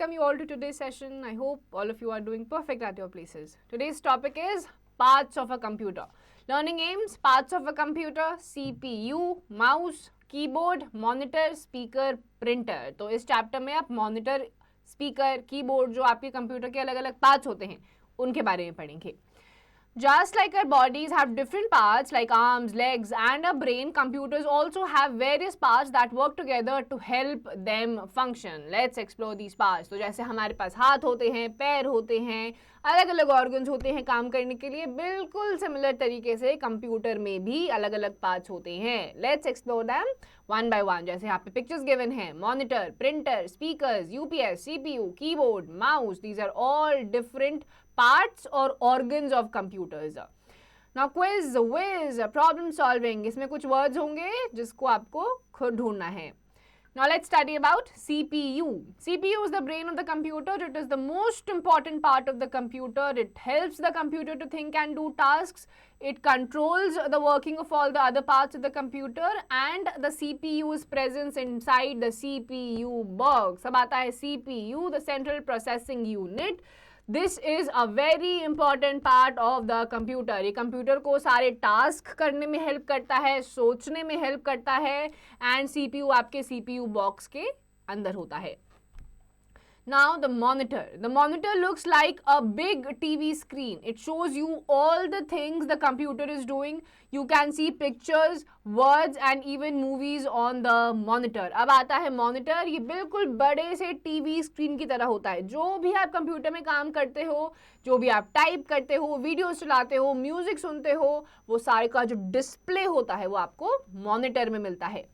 welcome you all to today's session. I hope all of you are doing perfect at your places. Today's topic is parts of a computer. Learning aims, parts of a computer, CPU, mouse, keyboard, monitor, speaker, printer. तो इस chapter में आप monitor, speaker, keyboard जो आपके computer के अलग अलग parts होते हैं उनके बारे में पढ़ेंगे. Just like our bodies have different parts like arms, legs and a brain, computers also have various parts that work together to help them function. Let's explore these parts. तो जैसे हमारे पास हाथ होते हैं, पैर होते हैं, अलग अलग ऑर्गन्स होते हैं काम करने के लिए, बिल्कुल सिमिलर तरीके से कंप्यूटर में भी अलग अलग पार्ट्स होते हैं. Let's explore them one by one. जैसे यहाँ पे पिक्चर्स गिवन हैं, monitor, printer, speakers, UPS, CPU, keyboard, mouse. These are all different parts or organs of computers. Now quiz, whiz, problem solving. इसमें कुछ words होंगे जिसको आपको खुद ढूंढना है. Now let's study about CPU. CPU is the brain of the computer. It is the most important part of the computer. It helps the computer to think and do tasks. It controls the working of all the other parts of the computer, and the CPU's presence inside the CPU box. अब आता है CPU, the Central Processing Unit. This is a very important part of the computer. ये computer को सारे task करने में help करता है, सोचने में हेल्प करता है, एंड CPU आपके CPU बॉक्स के अंदर होता है. Now the monitor. The monitor looks like a big TV screen. It shows you all the things the computer is doing. You can see pictures, words and even movies on the monitor. अब आता है monitor. ये बिल्कुल बड़े से TV screen की तरह होता है. जो भी आप कंप्यूटर में काम करते हो, जो भी आप टाइप करते हो, वीडियोस चलाते हो, म्यूजिक सुनते हो, वो सारे का जो डिस्प्ले होता है वो आपको मॉनिटर में मिलता है.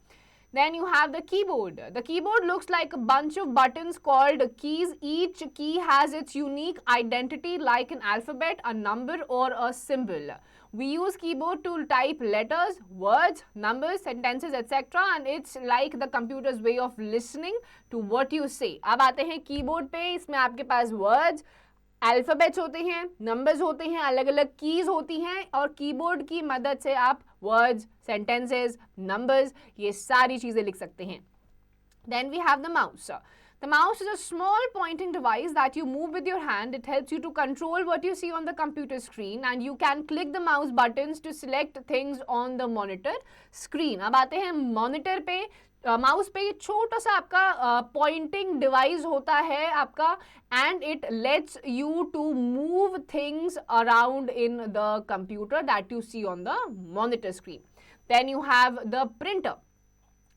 Then you have the keyboard. The keyboard looks like a bunch of buttons called keys. Each key has its unique identity like an alphabet, a number or a symbol. We use keyboard to type letters, words, numbers, sentences, etc. And it's like the computer's way of listening to what you say. अब आते हैं keyboard पे. इसमें आपके पास words, alphabets होते हैं, numbers होते हैं, अलग अलग कीज होती हैं, और कीबोर्ड की मदद से आप वर्ड्स, सेंटेंसेस, नंबर्स, ये सारी चीजें लिख सकते हैं. Then we have the mouse. The mouse is a small pointing device that you move with your hand. It helps you to control what you see on the computer screen, and you can click the mouse buttons to select things on the monitor screen. अब आते हैं monitor पे. Mouse पे ये छोटा सा आपका pointing device होता है आपका, and it lets you to move things around in the computer that you see on the monitor screen. Then you have the printer.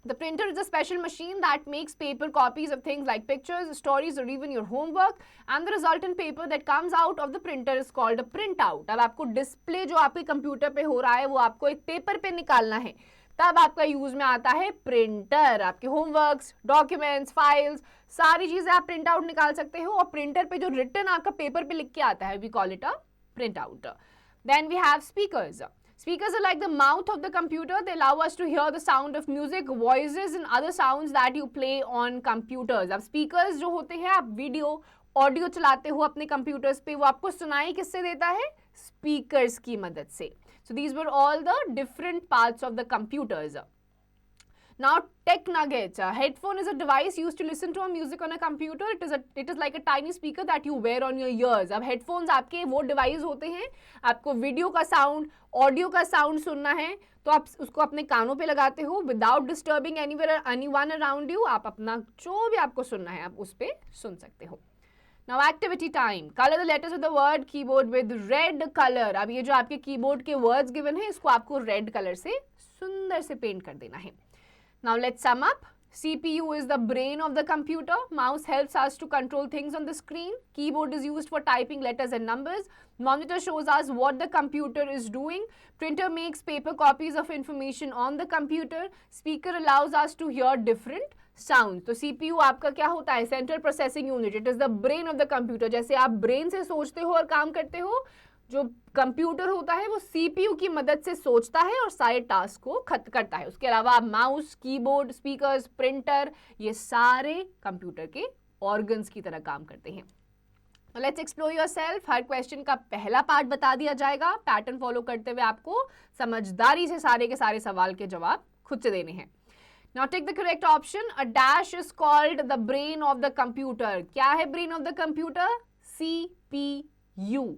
The printer is a special machine that makes paper copies of things like pictures, stories or even your homework, and the resultant paper that comes out of the printer is called a printout. अब आपको display जो आपके computer पे हो रहा है वो आपको एक पेपर पे निकालना है, तब आपका यूज में आता है प्रिंटर. आपके होमवर्क्स, डॉक्यूमेंट्स, फाइल्स, सारी चीजें आप प्रिंट आउट निकाल सकते हो, और प्रिंटर पे जो रिटन आपका पेपर पे लिख के आता है we call it a print out. Then we have speakers. Speakers are like the mouth of the computer. They allow us to hear the sound of music, voices and other sounds that you play on computers. अब speakers जो होते हैं, आप video, audio चलाते हो अपने computers पे, वो आपको सुनाई किससे देता है? स्पीकर्स की मदद से. So these were all the different parts of the computers. Now tech nuggets. A headphone is a device used to listen to a music on a computer. It is like a tiny speaker that you wear on your ears. अब headphones आपके वो device होते हैं, आपको video का sound, audio का sound सुनना है तो आप उसको अपने कानों पे लगाते हो without disturbing anyone around you. आप अपना जो भी आपको सुनना है आप उस पे सुन सकते हो. Now activity time. Color the letters of the word keyboard with red color. अब ये जो आपके कीबोर्ड के वर्ड्स गिवन है इसको आपको रेड कलर से सुंदर से पेंट कर देना है. Now let's sum up. CPU is the brain of the computer. Mouse helps us to control things on the screen. Keyboard is used for typing letters and numbers. Monitor shows us what the computer is doing. Printer makes paper copies of information on the computer. Speaker allows us to hear different sounds. तो CPU आपका क्या होता है? Central Processing Unit. It is the brain of the computer. जैसे आप brain से सोचते हो और काम करते हो, जो कंप्यूटर होता है वो सीपीयू की मदद से सोचता है और सारे टास्क को खत्म करता है. उसके अलावा माउस, कीबोर्ड, स्पीकर्स, प्रिंटर, ये सारे कंप्यूटर के ऑर्गन्स की तरह काम करते हैं. Let's explore yourself. Her question का पहला पार्ट बता दिया जाएगा. पैटर्न फॉलो करते हुए आपको समझदारी से सारे के सारे सवाल के जवाब खुद से देने हैं. Now take the correct option. A dash is called the brain of the computer. क्या है brain of the computer? CPU.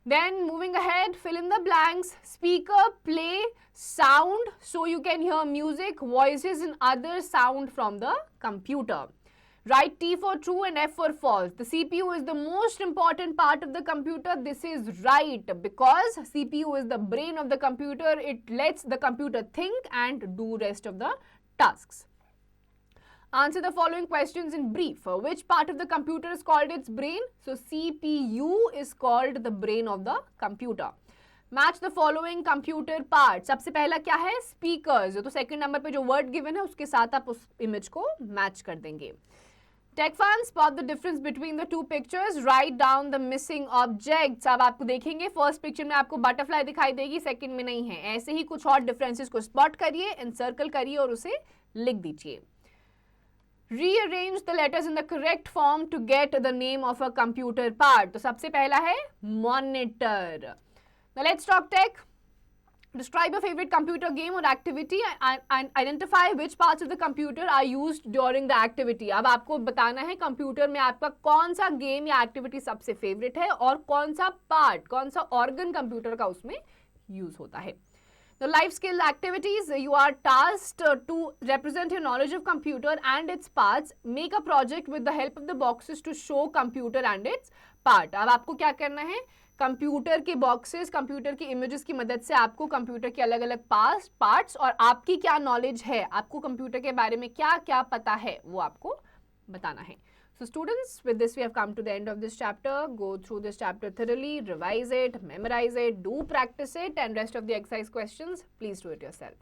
Then moving ahead, fill in the blanks. Speaker play sound so you can hear music, voices and other sound from the computer. Write T for true and F for false. The CPU is the most important part of the computer. This is right because CPU is the brain of the computer. It lets the computer think and do rest of the tasks. Answer the following questions in brief. Which part of the computer is called its brain? So CPU is called the brain of the computer. Match the following computer parts. सबसे पहला क्या है? Speakers. तो second number पे जो word given है उसके साथ आप उस इमेज को मैच कर देंगे. Tech fans, spot the difference between the two pictures. Write down the missing objects. अब आपको देखेंगे फर्स्ट पिक्चर में आपको बटरफ्लाई दिखाई देगी, सेकंड में नहीं है. ऐसे ही कुछ और डिफरेंसेस को स्पॉट करिए, एनसर्कल करिए और उसे लिख दीजिए. Rearrange the letters in the correct form to get the name of a computer part. तो सबसे पहला है monitor. Now let's talk tech. Describe your favorite computer game or activity and identify which parts of the computer are used during the activity. अब आपको बताना है computer में आपका कौन सा गेम या एक्टिविटी सबसे फेवरेट है और कौन सा पार्ट, कौन सा ऑर्गन कंप्यूटर का उसमें यूज होता है. The life skill activities, you are tasked to represent your knowledge of computer and its parts. Make a project with the help of the boxes to show computer and its part. अब आपको क्या करना है? Computer के boxes, computer की images की मदद से आपको कंप्यूटर के अलग अलग पार्ट्स और आपकी क्या नॉलेज है, आपको कंप्यूटर के बारे में क्या क्या पता है, वो आपको बताना है. So students, with this we have come to the end of this chapter. Go through this chapter thoroughly, revise it, memorize it, do practice it, and rest of the exercise questions, please do it yourself.